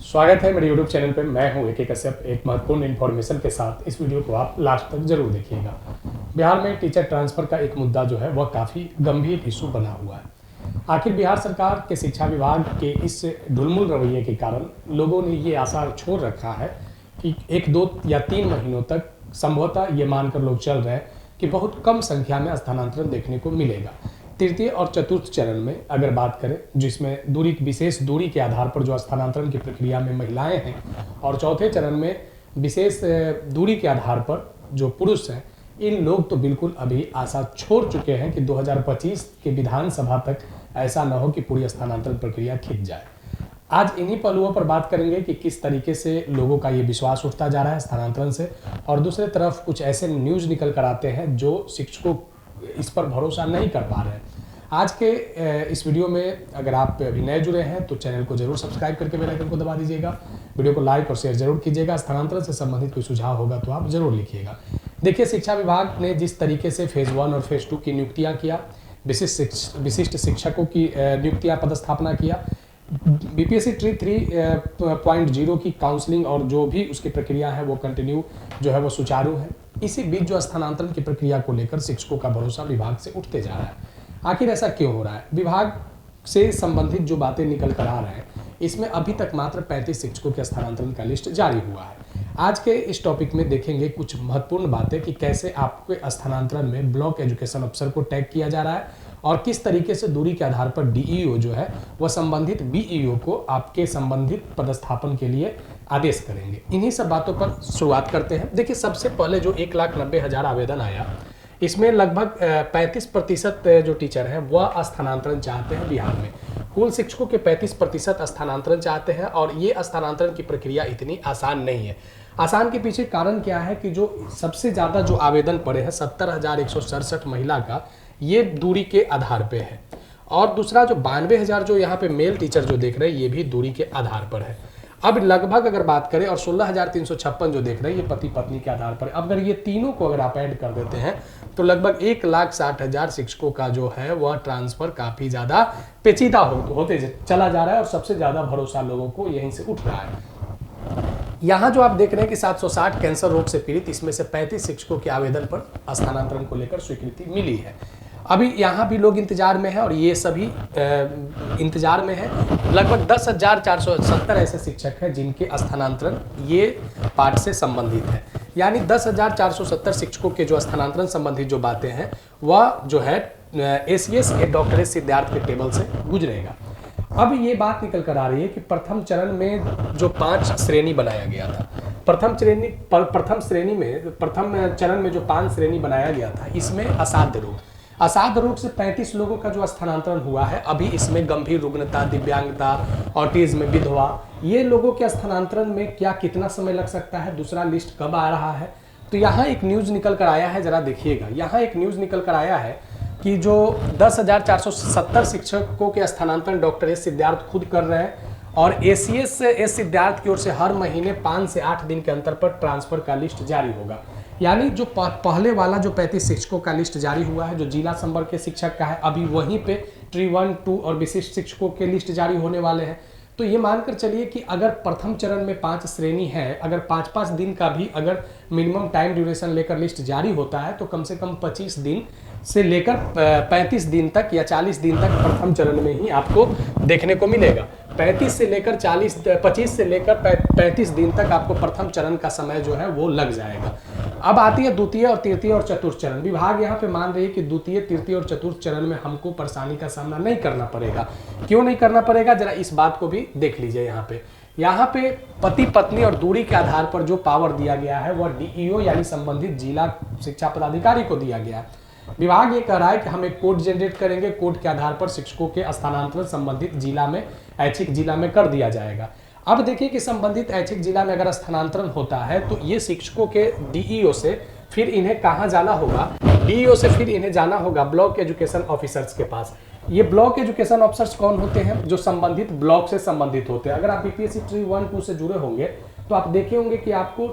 स्वागत है मेरे YouTube चैनल पे। मैं हूं AK कश्यप। एक महत्वपूर्ण इन्फॉर्मेशन के साथ इस वीडियो को आप लास्ट तक जरूर देखिएगा। बिहार में टीचर ट्रांसफ़र का एक मुद्दा जो है वह काफ़ी गंभीर इशू बना हुआ है। आखिर बिहार सरकार के शिक्षा विभाग के इस ढुलमुल रवैये के कारण लोगों ने ये आशा छोड़ रखा है कि 1, 2 या 3 महीनों तक संभवतः ये मानकर लोग चल रहे हैं कि बहुत कम संख्या में स्थानांतरण देखने को मिलेगा। तृतीय और चतुर्थ चरण में अगर बात करें, जिसमें विशेष दूरी के आधार पर जो स्थानांतरण की प्रक्रिया में महिलाएं हैं, और चौथे चरण में विशेष दूरी के आधार पर जो पुरुष हैं, इन लोग तो बिल्कुल अभी आशा छोड़ चुके हैं कि 2025 के विधानसभा तक ऐसा न हो कि पूरी स्थानांतरण प्रक्रिया खिंच जाए। आज इन्हीं पहलुओं पर बात करेंगे कि किस तरीके से लोगों का ये विश्वास उठता जा रहा है स्थानांतरण से, और दूसरी तरफ कुछ ऐसे न्यूज़ निकल कर आते हैं जो शिक्षकों इस पर भरोसा नहीं कर पा रहे हैं। आज के इस वीडियो में अगर आप अभी नए जुड़े हैं तो चैनल को जरूर सब्सक्राइब करके बेल आइकन को दबा दीजिएगा। वीडियो को लाइक और शेयर जरूर कीजिएगा। स्थानांतरण से संबंधित कोई सुझाव होगा तो आप जरूर लिखिएगा। देखिए, शिक्षा विभाग ने जिस तरीके से फेज़ 1 और फेज़ 2 की नियुक्तियाँ किया, विशिष्ट शिक्षकों की नियुक्तियाँ पदस्थापना किया, BPSC 3.0 की काउंसलिंग और जो भी उसकी प्रक्रिया है वो कंटिन्यू जो है वो सुचारू है। इसी बीच जो स्थानांतरण की प्रक्रिया को लेकर शिक्षकों का भरोसा विभाग से उठते जा रहा है। आखिर ऐसा क्यों हो रहा है? विभाग से संबंधित जो बातें निकल कर आ रहे हैं, इसमें अभी तक मात्र 35 शिक्षकों के स्थानांतरण का लिस्ट जारी हुआ है। आज के इस टॉपिक में देखेंगे कुछ महत्वपूर्ण बातें कि कैसे आपके स्थानांतरण में ब्लॉक एजुकेशन अफसर को टैग किया जा रहा है और किस तरीके से दूरी के आधार पर DEO जो है वह संबंधित BEO को आपके संबंधित पदस्थापन के लिए आदेश करेंगे। इन्हीं सब बातों पर शुरुआत करते हैं। देखिए, सबसे पहले जो 1,90,000 आवेदन आया, इसमें लगभग 35% जो टीचर हैं वह स्थानांतरण चाहते हैं बिहार में। कुल शिक्षकों के 35% स्थानांतरण चाहते हैं और ये स्थानांतरण की प्रक्रिया इतनी आसान नहीं है। आसान के पीछे कारण क्या है कि जो सबसे ज़्यादा जो आवेदन पड़े हैं 70,167 महिला का, ये दूरी के आधार पे है, और दूसरा जो 92,000 जो यहाँ पे मेल टीचर जो देख रहे हैं ये भी दूरी के आधार पर है। अब लगभग अगर बात करें, और 16,356 जो देख रहे हैं ये पति पत्नी के आधार पर। अब अगर ये तीनों को अगर आप ऐड कर देते हैं तो लगभग 1,60,000 शिक्षकों का जो है वह ट्रांसफ़र काफ़ी ज़्यादा पेचीदा होते चला जा रहा है, और सबसे ज़्यादा भरोसा लोगों को यहीं से उठ रहा है। यहाँ जो आप देख रहे हैं कि 760 कैंसर रोग से पीड़ित, इसमें से 35 शिक्षकों के आवेदन पर स्थानांतरण को लेकर स्वीकृति मिली है। अभी यहाँ भी लोग इंतजार में हैं और ये सभी इंतजार में हैं। लगभग 10,470 ऐसे शिक्षक हैं जिनके स्थानांतरण ये पाठ से संबंधित है। यानी 10,470 शिक्षकों के जो स्थानांतरण संबंधित जो बातें हैं वह जो है ACS के डॉक्टर सिद्धार्थ के टेबल से गुजरेगा। अब ये बात निकल कर आ रही है कि प्रथम चरण में जो 5 श्रेणी बनाया गया था, प्रथम चरण में जो 5 श्रेणी बनाया गया था, इसमें असाध्य रोग से 35 लोगों का जो स्थानांतरण हुआ है। अभी इसमें गंभीर रुग्णता, दिव्यांगता, ऑटिज्म, विधवा, ये लोगों के स्थानांतरण में क्या कितना समय लग सकता है, दूसरा लिस्ट कब आ रहा है। तो यहाँ एक न्यूज़ निकल कर आया है, जरा देखिएगा। यहाँ एक न्यूज़ निकल कर आया है कि जो 10,470 शिक्षकों के स्थानांतरण डॉक्टर सिद्धार्थ खुद कर रहे हैं, और ACS सिद्धार्थ की ओर से हर महीने 5 से 8 दिन के अंतर पर ट्रांसफ़र का लिस्ट जारी होगा। यानी जो पहले वाला जो 35 शिक्षकों का लिस्ट जारी हुआ है, जो जिला संवर्ग के शिक्षक का है, अभी वहीं पे ट्री 1, 2 और विशिष्ट शिक्षकों के लिस्ट जारी होने वाले हैं। तो ये मानकर चलिए कि अगर प्रथम चरण में 5 श्रेणी है, अगर 5-5 दिन का भी अगर मिनिमम टाइम ड्यूरेशन लेकर लिस्ट जारी होता है तो कम से कम 25 दिन से लेकर 35 दिन तक या 40 दिन तक प्रथम चरण में ही आपको देखने को मिलेगा। 25 से लेकर 35 दिन तक आपको प्रथम चरण का समय जो है वो लग जाएगा। अब आती है द्वितीय और तृतीय और चतुर्थ चरण। विभाग यहाँ पे मान रही है कि द्वितीय, तृतीय और चतुर्थ चरण में हमको परेशानी का सामना नहीं करना पड़ेगा। क्यों नहीं करना पड़ेगा, जरा इस बात को भी देख लीजिए। यहाँ पे पति पत्नी और दूरी के आधार पर जो पावर दिया गया है वह DEO यानी संबंधित जिला शिक्षा पदाधिकारी को दिया गया है। विभाग ये कह रहा है कि हम एक कोड जनरेट करेंगे, कोड के आधार पर शिक्षकों के स्थानांतरण संबंधित जिला में, ऐच्छिक जिला में कर दिया जाएगा। अब देखिए कि संबंधित ऐच्छिक जिला में अगर स्थानांतरण होता है तो ये शिक्षकों के DEO से फिर इन्हें कहाँ जाना होगा, DEO से फिर इन्हें जाना होगा ब्लॉक एजुकेशन ऑफिसर्स के पास। ये ब्लॉक एजुकेशन ऑफिसर्स कौन होते हैं? जो संबंधित ब्लॉक से संबंधित होते हैं। अगर आप BPSC 3.1-2 से जुड़े होंगे तो आप देखे होंगे कि आपको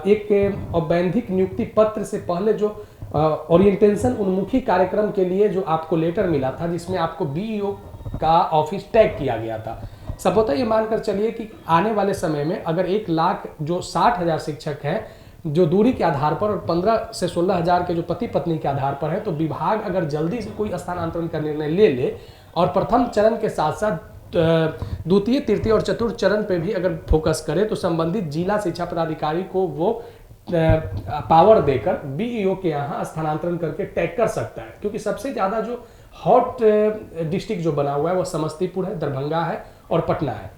एक औपबंधिक नियुक्ति पत्र से पहले जो ओरिएंटेशन उन्मुखी कार्यक्रम के लिए जो आपको लेटर मिला था, जिसमें आपको BEO का ऑफिस टैग किया गया था। संभवतः ये मानकर चलिए कि आने वाले समय में अगर 1 लाख जो 60,000 शिक्षक हैं जो दूरी के आधार पर और 15 से 16,000 के जो पति पत्नी के आधार पर है, तो विभाग अगर जल्दी से कोई स्थानांतरण का निर्णय ले और प्रथम चरण के साथ साथ द्वितीय, तृतीय और चतुर्थ चरण पे भी अगर फोकस करे तो संबंधित जिला शिक्षा पदाधिकारी को वो पावर देकर बीईओ के यहाँ स्थानांतरण करके टैग कर सकता है। क्योंकि सबसे ज़्यादा जो हॉट डिस्ट्रिक्ट जो बना हुआ है वो समस्तीपुर है, दरभंगा है और पटना है।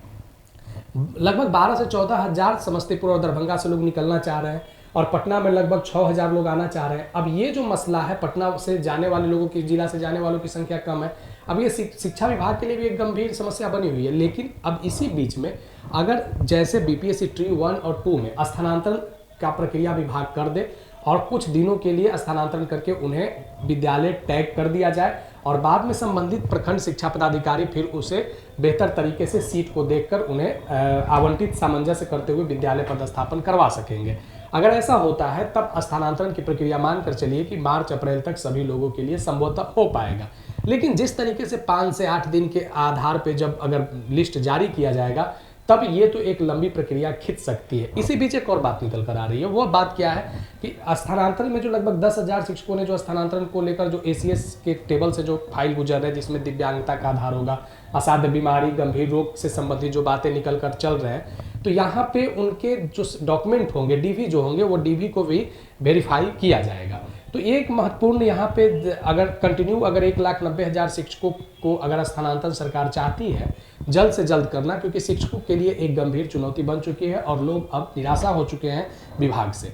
लगभग 12 से 14,000 समस्तीपुर और दरभंगा से लोग निकलना चाह रहे हैं और पटना में लगभग 6,000 लोग आना चाह रहे हैं। अब ये जो मसला है, पटना से जाने वाले लोगों की, जिला से जाने वालों की संख्या कम है। अब ये शिक्षा विभाग के लिए भी एक गंभीर समस्या बनी हुई है। लेकिन अब इसी बीच में अगर जैसे बीपीएससी ट्री 1 और 2 में स्थानांतरण का प्रक्रिया विभाग कर दे और कुछ दिनों के लिए स्थानांतरण करके उन्हें विद्यालय टैग कर दिया जाए और बाद में संबंधित प्रखंड शिक्षा पदाधिकारी फिर उसे बेहतर तरीके से सीट को देखकर उन्हें आवंटित सामंजस्य करते हुए विद्यालय पदस्थापन करवा सकेंगे। अगर ऐसा होता है तब स्थानांतरण की प्रक्रिया मानकर चलिए कि मार्च अप्रैल तक सभी लोगों के लिए संभवतः हो पाएगा। लेकिन जिस तरीके से 5 से 8 दिन के आधार पर जब अगर लिस्ट जारी किया जाएगा तब ये तो एक लंबी प्रक्रिया खिंच सकती है। इसी बीच एक और बात निकल कर आ रही है। वो बात क्या है कि स्थानांतरण में जो लगभग 10,000 शिक्षकों ने जो स्थानांतरण को लेकर जो एसीएस के टेबल से जो फाइल गुजर रहे हैं, जिसमें दिव्यांगता का आधार होगा, असाध्य बीमारी, गंभीर रोग से संबंधित जो बातें निकल कर चल रहे हैं, तो यहाँ पे उनके जो डॉक्यूमेंट होंगे, डीवी जो होंगे, वो डीवी को भी वेरीफाई किया जाएगा। तो एक महत्वपूर्ण यहाँ पे अगर कंटिन्यू अगर 1,90,000 शिक्षकों को अगर स्थानांतरण सरकार चाहती है जल्द से जल्द करना, क्योंकि शिक्षकों के लिए एक गंभीर चुनौती बन चुकी है और लोग अब निराशा हो चुके हैं विभाग से।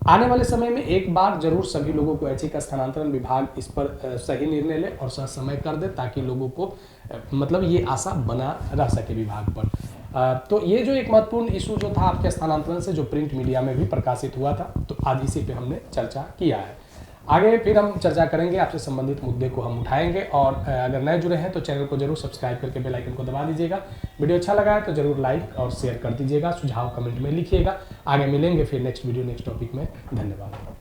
आने वाले समय में एक बार जरूर सभी लोगों को ऐच्छिक स्थानांतरण विभाग इस पर सही निर्णय ले और समय कर दे, ताकि लोगों को मतलब ये आशा बना रह सके विभाग पर। तो ये जो एक महत्वपूर्ण इशू जो था आपके स्थानांतरण से, जो प्रिंट मीडिया में भी प्रकाशित हुआ था, तो आज इसी पे हमने चर्चा किया है। आगे फिर हम चर्चा करेंगे, आपसे संबंधित मुद्दे को हम उठाएंगे। और अगर नए जुड़े हैं तो चैनल को जरूर सब्सक्राइब करके बेल आइकन को दबा दीजिएगा। वीडियो अच्छा लगा है तो जरूर लाइक और शेयर कर दीजिएगा। सुझाव कमेंट में लिखिएगा। आगे मिलेंगे फिर नेक्स्ट वीडियो नेक्स्ट टॉपिक में। धन्यवाद।